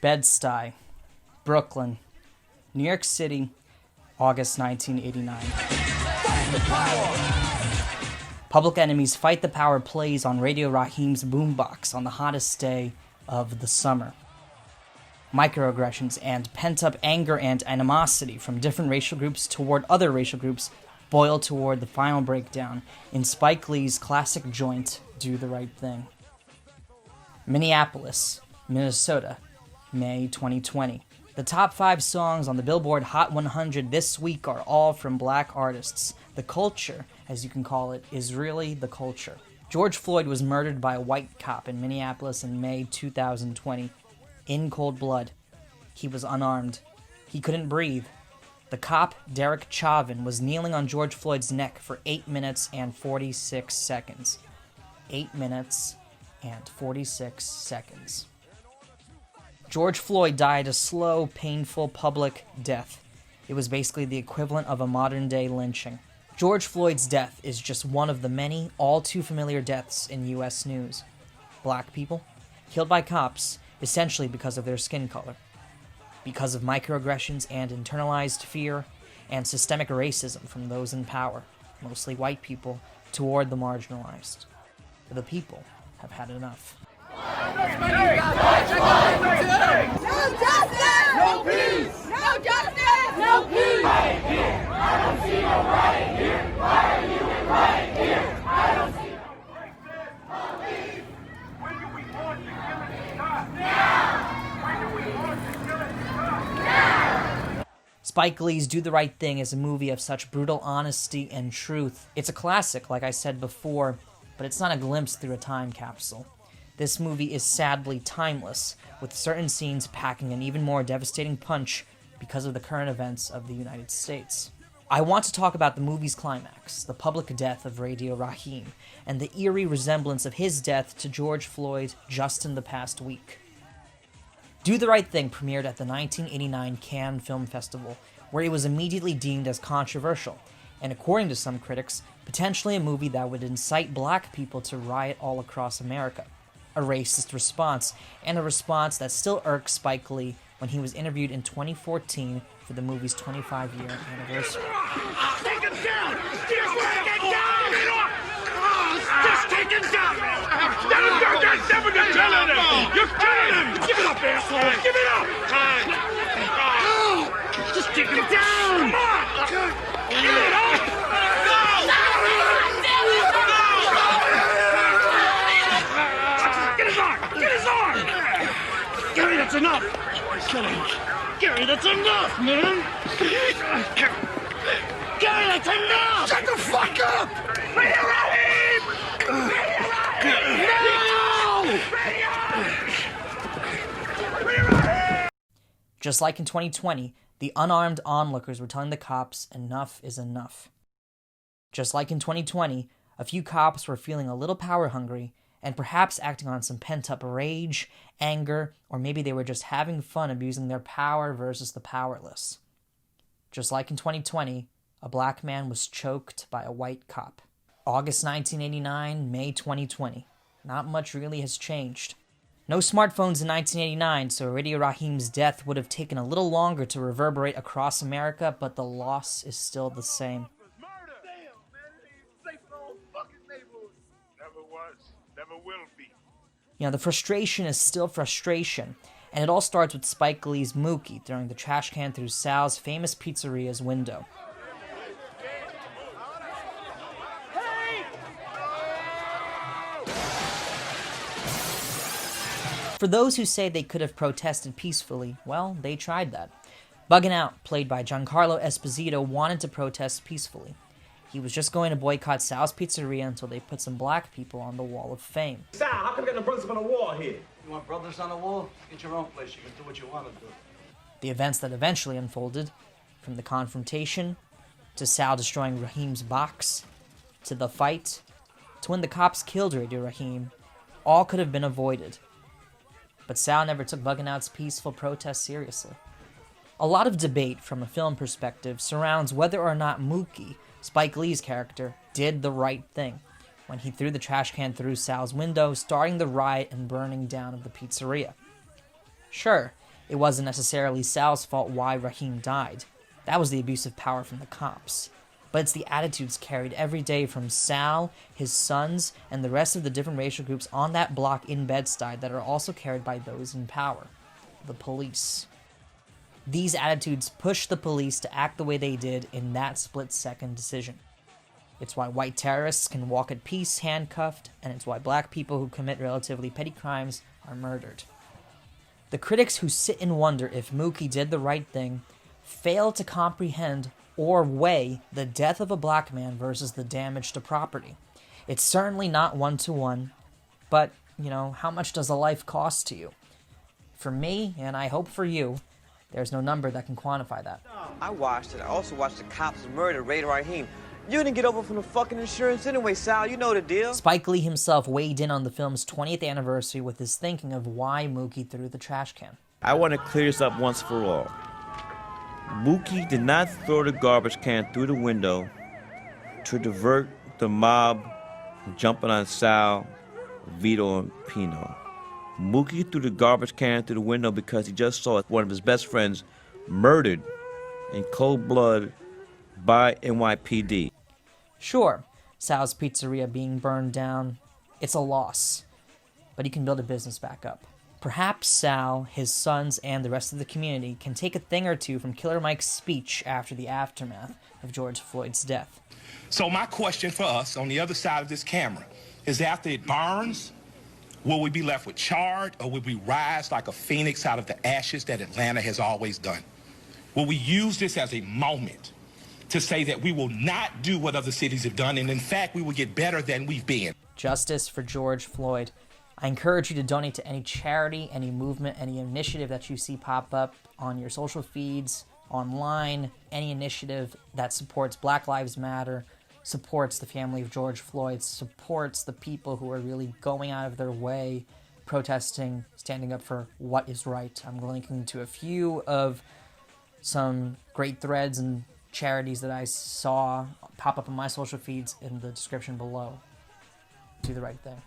Bed-Stuy, Brooklyn, New York City, August 1989. Public Enemy's Fight the Power plays on Radio Raheem's boombox on the hottest day of the summer. Microaggressions and pent-up anger and animosity from different racial groups toward other racial groups boil toward the final breakdown in Spike Lee's classic joint, Do the Right Thing. Minneapolis, Minnesota, May 2020. The top 5 songs on the Billboard Hot 100 this week are all from black artists. The culture, as you can call it, is really the culture. George Floyd was murdered by a white cop in Minneapolis in May 2020. In cold blood. He was unarmed. He couldn't breathe. The cop, Derek Chauvin, was kneeling on George Floyd's neck for 8 minutes and 46 seconds. 8 minutes and 46 seconds. George Floyd died a slow, painful, public death. It was basically the equivalent of a modern-day lynching. George Floyd's death is just one of the many, all too familiar deaths in U.S. news. Black people, killed by cops, essentially because of their skin color. Because of microaggressions and internalized fear and systemic racism from those in power, mostly white people, toward the marginalized. The people have had enough. No justice! No peace! No justice! No peace! Right here! I don't see no right here! Why are you right here? I don't see no racist! When do we want the killing to stop? Now! When do we want the killing to stop? Now! Spike Lee's Do the Right Thing is a movie of such brutal honesty and truth. It's a classic, like I said before, but it's not a glimpse through a time capsule. This movie is sadly timeless, with certain scenes packing an even more devastating punch because of the current events of the United States. I want to talk about the movie's climax, the public death of Radio Raheem, and the eerie resemblance of his death to George Floyd just in the past week. Do the Right Thing premiered at the 1989 Cannes Film Festival, where it was immediately deemed as controversial, and according to some critics, potentially a movie that would incite black people to riot all across America. A racist response, and a response that still irks Spike Lee when he was interviewed in 2014 for the movie's 25-year anniversary. Take him down! Just take it down! Just take him down! Let him go! That's never the killing him! You're killing him! Give it up, asshole! Give it up! Just take him down! Come on! Give it up! Get his arm! Gary, that's enough! Gary, that's enough, man! Gary, that's enough! Shut the fuck up! Radio Raheem! Radio Raheem! No! Radio Raheem! Just like in 2020, the unarmed onlookers were telling the cops enough is enough. Just like in 2020, a few cops were feeling a little power hungry and perhaps acting on some pent-up rage, anger, or maybe they were just having fun abusing their power versus the powerless. Just like in 2020, a black man was choked by a white cop. August 1989, May 2020. Not much really has changed. No smartphones in 1989, so Radio Raheem's death would have taken a little longer to reverberate across America, but the loss is still the same. You know, the frustration is still frustration, and it all starts with Spike Lee's Mookie throwing the trash can through Sal's famous pizzeria's window. For those who say they could have protested peacefully, well, they tried that. Buggin' Out, played by Giancarlo Esposito, wanted to protest peacefully. He was just going to boycott Sal's Pizzeria until they put some black people on the Wall of Fame. Sal, how come we got no brothers on the wall here? You want brothers on the wall? Get your own place. You can do what you want to do. The events that eventually unfolded, from the confrontation, to Sal destroying Raheem's box, to the fight, to when the cops killed Radio Raheem, all could have been avoided. But Sal never took Buggin' Out's peaceful protest seriously. A lot of debate from a film perspective surrounds whether or not Mookie, Spike Lee's character, did the right thing when he threw the trash can through Sal's window, starting the riot and burning down of the pizzeria. Sure, It wasn't necessarily Sal's fault why Raheem died. That was the abuse of power from the cops. But it's the attitudes carried every day from Sal, his sons, and the rest of the different racial groups on that block in Bed-Stuy that are also carried by those in power, the police. These attitudes push the police to act the way they did in that split-second decision. It's why white terrorists can walk at peace handcuffed, and it's why black people who commit relatively petty crimes are murdered. The critics who sit and wonder if Mookie did the right thing fail to comprehend or weigh the death of a black man versus the damage to property. It's certainly not one-to-one, but, how much does a life cost to you? For me, and I hope for you, there's no number that can quantify that. I watched it. I also watched the cops murder Radio Raheem. You didn't get over from the fucking insurance anyway, Sal. You know the deal. Spike Lee himself weighed in on the film's 20th anniversary with his thinking of why Mookie threw the trash can. I want to clear this up once for all. Mookie did not throw the garbage can through the window to divert the mob from jumping on Sal, Vito, and Pino. Mookie threw the garbage can through the window because he just saw one of his best friends murdered in cold blood by NYPD. Sure, Sal's pizzeria being burned down, it's a loss, but he can build a business back up. Perhaps Sal, his sons, and the rest of the community can take a thing or two from Killer Mike's speech after the aftermath of George Floyd's death. So my question for us on the other side of this camera is, after it burns, will we be left with charred, or will we rise like a phoenix out of the ashes that Atlanta has always done? Will we use this as a moment to say that we will not do what other cities have done, and in fact, we will get better than we've been? Justice for George Floyd. I encourage you to donate to any charity, any movement, any initiative that you see pop up on your social feeds, online, any initiative that supports Black Lives Matter, supports the family of George Floyd, supports the people who are really going out of their way, protesting, standing up for what is right. I'm linking to a few of some great threads and charities that I saw pop up on my social feeds in the description below. Do the right thing.